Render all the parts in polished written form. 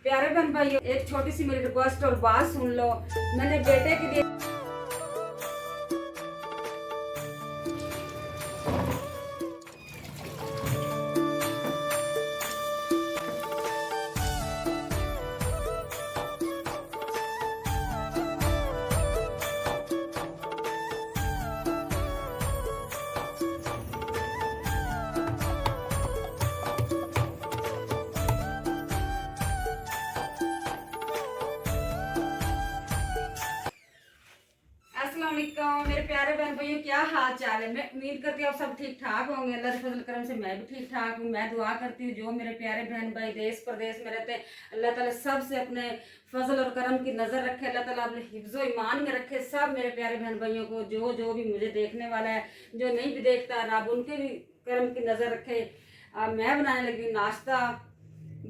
प्यारे बहन भाइयों, एक छोटी सी मेरी रिक्वेस्ट और बात सुन लो। मैंने बेटे के लिए अस्सलाम वालेकुम मेरे प्यारे बहन भाइयों, क्या हाल चाल है। मैं उम्मीद करती हूँ आप सब ठीक ठाक होंगे। अल्लाह के फजल करम से मैं भी ठीक ठाक हूँ। मैं दुआ करती हूँ जो मेरे प्यारे बहन भाई देश प्रदेश में रहते हैं, अल्लाह ताला सब से अपने फजल और करम की नज़र रखे। अल्लाह ताला अपने हिफ्ज़ो ईमान में रखे सब मेरे प्यारे बहन भाइयों को। जो भी मुझे देखने वाला है, जो नहीं भी देखता, रब उनके भी करम की नज़र रखे। मैं बनाने लगी नाश्ता।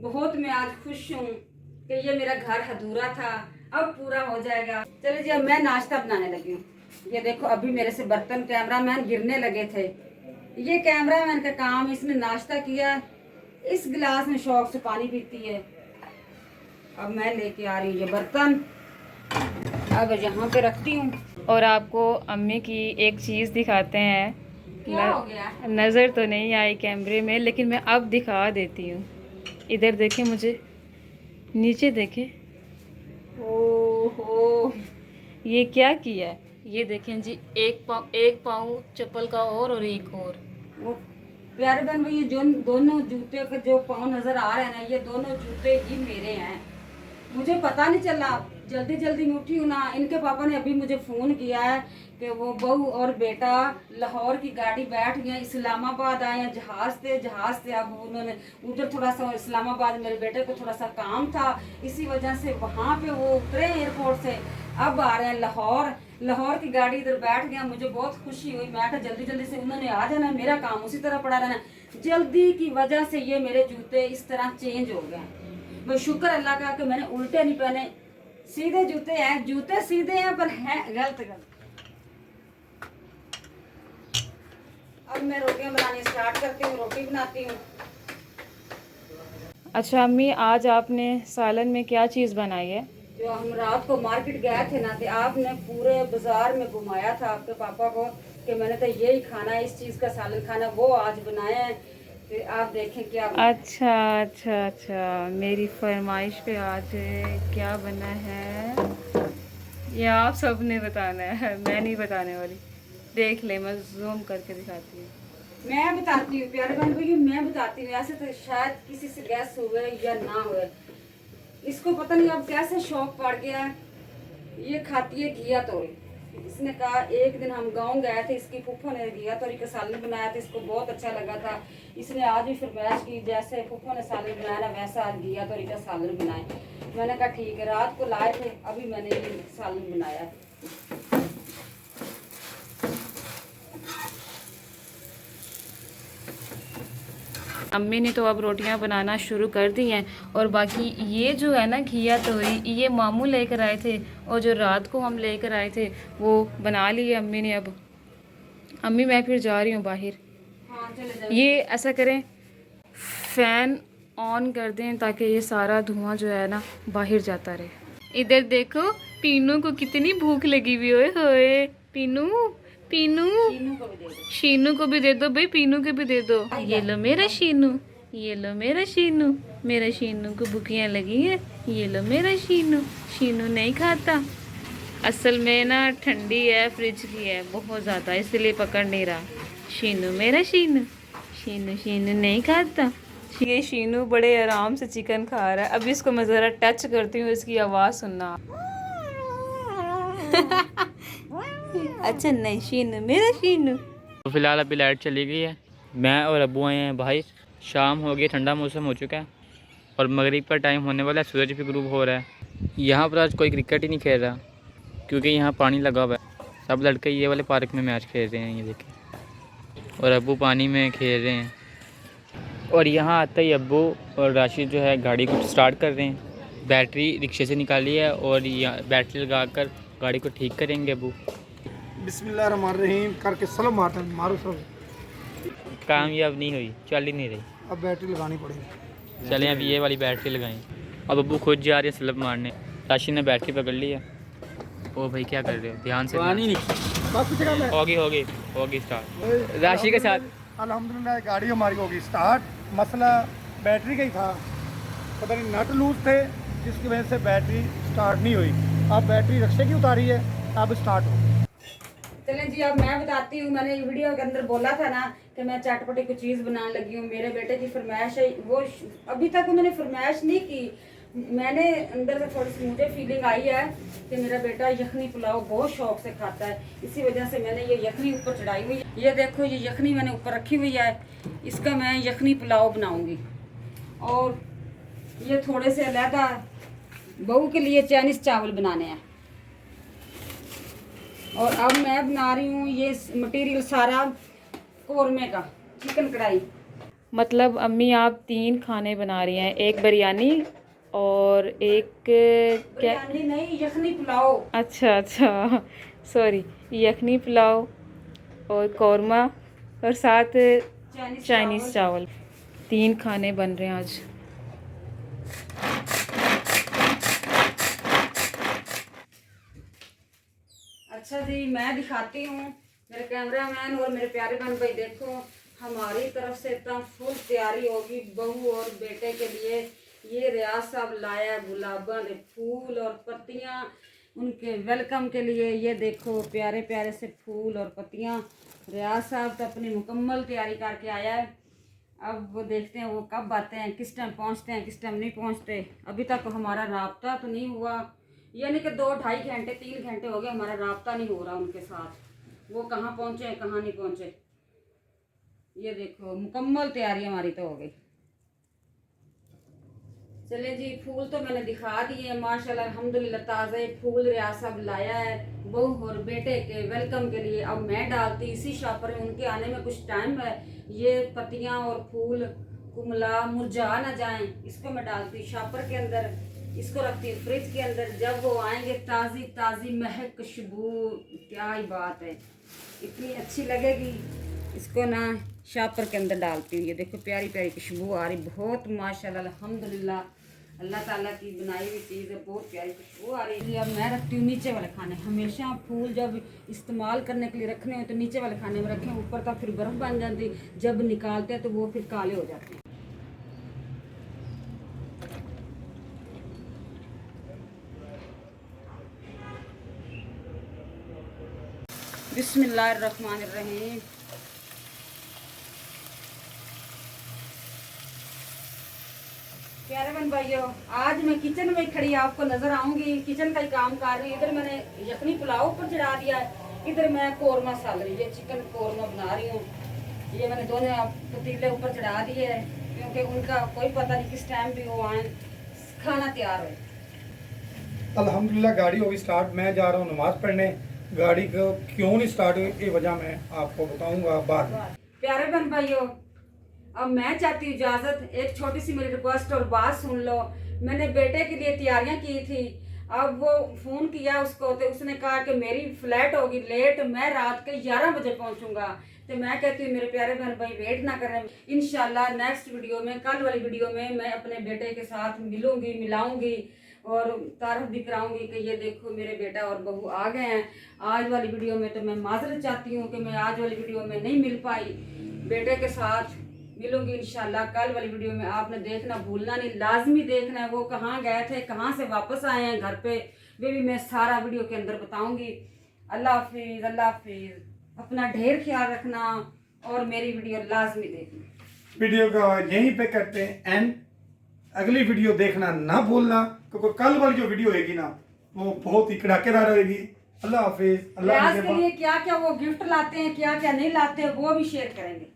बहुत मैं आज खुश हूँ कि ये मेरा घर अधूरा था, अब पूरा हो जाएगा। चलिए जी, अब मैं नाश्ता बनाने लगी हूँ। ये देखो, अभी मेरे से बर्तन कैमरामैन गिरने लगे थे। ये कैमरामैन का काम, इसने नाश्ता किया, इस गिलास में शौक से पानी पीती है। अब मैं लेके आ रही हूँ ये बर्तन, अब यहाँ पे रखती हूँ। और आपको अम्मी की एक चीज़ दिखाते हैं। क्या हो गया? नज़र तो नहीं आई कैमरे में, लेकिन मैं अब दिखा देती हूँ। इधर देखें, मुझे नीचे देखें। ओहो, ये क्या किया है? ये देखें जी, एक पाँव चप्पल का और एक और। वो प्यारे बहन भाई, ये जो दोनों जूते के जो पाँव नजर आ रहे हैं ना, ये दोनों जूते ही मेरे हैं। मुझे पता नहीं चला, जल्दी जल्दी में उठी हूँ ना। इनके पापा ने अभी मुझे फ़ोन किया है कि वो बहू और बेटा लाहौर की गाड़ी बैठ गए, इस्लामाबाद आए हैं जहाज़ से। अब उन्होंने उधर थोड़ा सा इस्लामाबाद मेरे बेटे को थोड़ा सा काम था, इसी वजह से वहाँ पे वो उतरे एयरपोर्ट से, अब आ रहे हैं लाहौर की गाड़ी इधर बैठ गया। मुझे बहुत खुशी हुई। मैं कहा जल्दी जल्दी से उन्होंने आ जाना, मेरा काम उसी तरह पड़ा रहना। जल्दी की वजह से ये मेरे जूते इस तरह चेंज हो गए। मैं शुक्र अल्लाह का कि मैंने उल्टे नहीं पहने, सीधे जूते हैं। जूते सीधे हैं पर हैं गलत। अब मैं रोटियां बनानी स्टार्ट करती हूँ, रोटी बनाती हूँ। अच्छा अम्मी, आज आपने सालन में क्या चीज़ बनाई है? जो हम रात को मार्केट गए थे ना, तो आपने पूरे बाजार में घुमाया था आपके पापा को कि मैंने तो यही खाना है, इस चीज़ का सालन खाना, वो आज बनाया है। फिर आप देखें क्या अच्छा, मेरी फरमाइश पे आज क्या बना है ये आप सब ने बताना है, मैं नहीं बताने वाली। देख ले, मैं जूम करके दिखाती हूँ। मैं बताती हूँ प्यारे बहन भाई, मैं बताती हूँ। ऐसे तो शायद किसी से गैस हुए या ना हुए, इसको पता नहीं अब कैसे शौक पड़ गया है। ये खाती है घिया तोरी। इसने कहा, एक दिन हम गांव गए थे, इसकी फूफो ने घिया तोरी का सालन बनाया था, इसको बहुत अच्छा लगा था। इसने आज भी फरमाइश की, जैसे फूफो ने सालन बनाया ना वैसा आज घिया तोरी का सालन बनाए। मैंने कहा ठीक है, रात को लाए थे, अभी मैंने ये सालन बनाया। अम्मी ने तो अब रोटियां बनाना शुरू कर दी हैं। और बाकी ये जो है ना घिया तोरी, ये मामू लेकर आए थे, और जो रात को हम लेकर आए थे वो बना लिए अम्मी ने। अब अम्मी मैं फिर जा रही हूँ बाहर। हाँ, चले जाओ। ये ऐसा करें, फ़ैन ऑन कर दें ताकि ये सारा धुआं जो है ना बाहर जाता रहे। इधर देखो, पीनू को कितनी भूख लगी हुई होए। पीनू शीनू को भी दे दो भाई, पीनू को भी दे दो। ये लो मेरा शीनू, ये लो मेरा शीनू। मेरा शीनू को भूखियाँ लगी है, ये लो मेरा शीनू। शीनू नहीं खाता, असल में ना ठंडी है, फ्रिज की है बहुत ज़्यादा, इसलिए पकड़ नहीं रहा। शीनू मेरा शीनू, शीनू नहीं खाता। ये शीनू बड़े आराम से चिकन खा रहा है। अभी इसको मैं ज़रा टच करती हूँ, इसकी आवाज़ सुनना। अच्छा नहीं, शीनू मेरा शीनू। तो फिलहाल अभी लाइट चली गई है, मैं और अब्बू आए हैं भाई। शाम हो गई, ठंडा मौसम हो चुका है और मगरिब का टाइम होने वाला है, सूरज भी ग्रूब हो रहा है। यहाँ पर आज कोई क्रिकेट ही नहीं खेल रहा क्योंकि यहाँ पानी लगा हुआ है। सब लड़के ये वाले पार्क में मैच खेल रहे हैं, ये देखें, और अब्बू पानी में खेल रहे हैं। और यहाँ आते ही अब्बू और राशिद जो है गाड़ी को स्टार्ट कर रहे हैं। बैटरी रिक्शे से निकाली है और यहाँ बैटरी लगा कर गाड़ी को ठीक करेंगे अब्बू। बिस्मिल्लाहिर्रहमानिर्रहीम करके सलाम मारो सब। कामयाब नहीं हुई, चल ही नहीं रही। अब बैटरी लगानी पड़ेगी। चलें अभी ये वाली बैटरी लगाएं। अब अब्बू खुद जा रही है स्लिप मारने। राशि ने बैटरी पकड़ ली है। ओ भाई क्या कर रहे हो, ध्यान से। होगी स्टार्ट राशि के साथ। अल्हम्दुलिल्लाह गाड़ी हमारी होगी स्टार्ट। मसला बैटरी का ही था, पता नहीं नट लूज थे जिसकी वजह से बैटरी स्टार्ट नहीं हुई। अब बैटरी रिक्शे की उतारी है, अब स्टार्ट हो। चलें जी, अब मैं बताती हूँ। मैंने वीडियो के अंदर बोला था ना कि मैं चटपटी कोई चीज़ बनाने लगी हूँ। मेरे बेटे की फरमाइश है, वो अभी तक उन्होंने फरमाइश नहीं की। मैंने अंदर से थोड़ी सी मुझे फीलिंग आई है कि मेरा बेटा यखनी पुलाव बहुत शौक से खाता है, इसी वजह से मैंने ये यखनी ऊपर चढ़ाई हुई है। ये देखो, ये यखनी मैंने ऊपर रखी हुई है, इसका मैं यखनी पुलाव बनाऊँगी। और ये थोड़े से अलहदा बहू के लिए चाइनीज़ चावल बनाने हैं। और अब मैं बना रही हूँ ये मटेरियल सारा कौरमे का, चिकन कढ़ाई। मतलब अम्मी आप 3 खाने बना रही हैं, एक बिरयानी और एक क्या? बिरयानी नहीं, यखनी पुलाव। अच्छा सॉरी, यखनी पुलाव और कौरमा और साथ चाइनीज़ चावल। 3 खाने बन रहे हैं आज। अच्छा जी, मैं दिखाती हूँ मेरे कैमरामैन और मेरे प्यारे बहन भाई। देखो, हमारी तरफ से इतना फुल तैयारी होगी बहू और बेटे के लिए। ये रियाज साहब लाया है गुलाबा के फूल और पत्तियाँ उनके वेलकम के लिए। ये देखो प्यारे प्यारे से फूल और पत्तियाँ। रियाज साहब तो अपनी मुकम्मल तैयारी करके आया है। अब वो देखते हैं वो कब आते हैं, किस टाइम पहुँचते हैं, किस टाइम नहीं पहुँचते। अभी तक हमारा राब्ता तो नहीं हुआ, यानी कि 2-2.5 घंटे 3 घंटे हो गए हमारा राब्ता नहीं हो रहा उनके साथ। वो कहाँ पहुँचे कहाँ नहीं पहुँचे। ये देखो मुकम्मल तैयारी हमारी तो हो गई। चले जी, फूल तो मैंने दिखा दिए माशाल्लाह अल्हम्दुलिल्लाह। ताज़े फूल रियाज साहब लाया है बहू और बेटे के वेलकम के लिए। अब मैं डालती इसी शॉपर में, उनके आने में कुछ टाइम है। ये पत्तियाँ और फूल कुमला मुरझा ना जाएं, इसको मैं डालती शॉपर के अंदर। इसको रखती हूँ फ्रिज के अंदर। जब वो आएंगे ताज़ी ताज़ी महक खुशबू, क्या ही बात है, इतनी अच्छी लगेगी। इसको ना शॉपर के अंदर डालती हूँ। ये देखो प्यारी प्यारी खुशबू आ रही, बहुत माशाल्लाह अल्हम्दुलिल्लाह। अल्लाह ताला की बनाई हुई चीज़ है, बहुत प्यारी खुशबू आ रही है। अब मैं रखती हूँ नीचे वाले खाने। हमेशा फूल जब इस्तेमाल करने के लिए रखने हो तो नीचे वाले खाने में रखें, ऊपर तक फिर बर्फ़ बन जाती। जब निकालते हैं तो वो फिर काले हो जाते हैं। बिस्मिल्लाहिर्रहमानिर्रहीम। प्यारे बहन भाइयों, आज मैं किचन में खड़ी आपको नजर आऊंगी, किचन का ही काम कर रही हूँ। इधर मैंने यखनी पुलाव पर चढ़ा दिया है, इधर मैं कौरमा साल रही हूँ, ये चिकन कौरमा बना रही हूँ। ये मैंने दोनों पतीले ऊपर चढ़ा दिए है, क्योंकि उनका कोई पता नहीं किस टाइम भी वो आए, खाना तैयार हो। अल्हम्दुलिल्लाह गाड़ी होगी स्टार्ट। मैं जा रहा हूँ नमाज पढ़ने। गाड़ी को क्यों नहीं स्टार्ट हुई ये वजह मैं आपको बताऊंगा बाद में। प्यारे बहन भाइयों, अब मैं चाहती हूँ इजाज़त, एक छोटी सी मेरी रिक्वेस्ट और बात सुन लो। मैंने बेटे के लिए तैयारियां की थी, अब वो फ़ोन किया उसको तो उसने कहा कि मेरी फ़्लाइट होगी लेट, मैं रात के 11 बजे पहुंचूंगा। तो मैं कहती हूँ मेरे प्यारे बहन भाई वेट ना करें। इंशाल्लाह नेक्स्ट वीडियो में, कल वाली वीडियो में मैं अपने बेटे के साथ मिलूंगी, मिलाऊंगी और तारीफ भी कराऊंगी कि ये देखो मेरे बेटा और बहू आ गए हैं। आज वाली वीडियो में तो मैं माजरत चाहती हूँ कि मैं आज वाली वीडियो में नहीं मिल पाई। बेटे के साथ मिलूंगी इंशाल्लाह कल वाली वीडियो में। आपने देखना भूलना नहीं, लाजमी देखना है। वो कहाँ गए थे, कहाँ से वापस आए हैं घर पे, वे भी मैं सारा वीडियो के अंदर बताऊंगी। अल्लाह हाफिज़, अल्लाह हाफिज़। अपना ढेर ख्याल रखना और मेरी वीडियो लाजमी देखना। वीडियो का यहीं पे करते हैं एंड। अगली वीडियो देखना ना भूलना, क्योंकि कल वाली जो वीडियो होगी ना वो बहुत ही कड़ाकेदार रहेगी। अल्लाह हाफिज़। रियाज के लिए क्या क्या वो गिफ्ट लाते हैं, क्या क्या नहीं लाते हैं, वो भी शेयर करेंगे।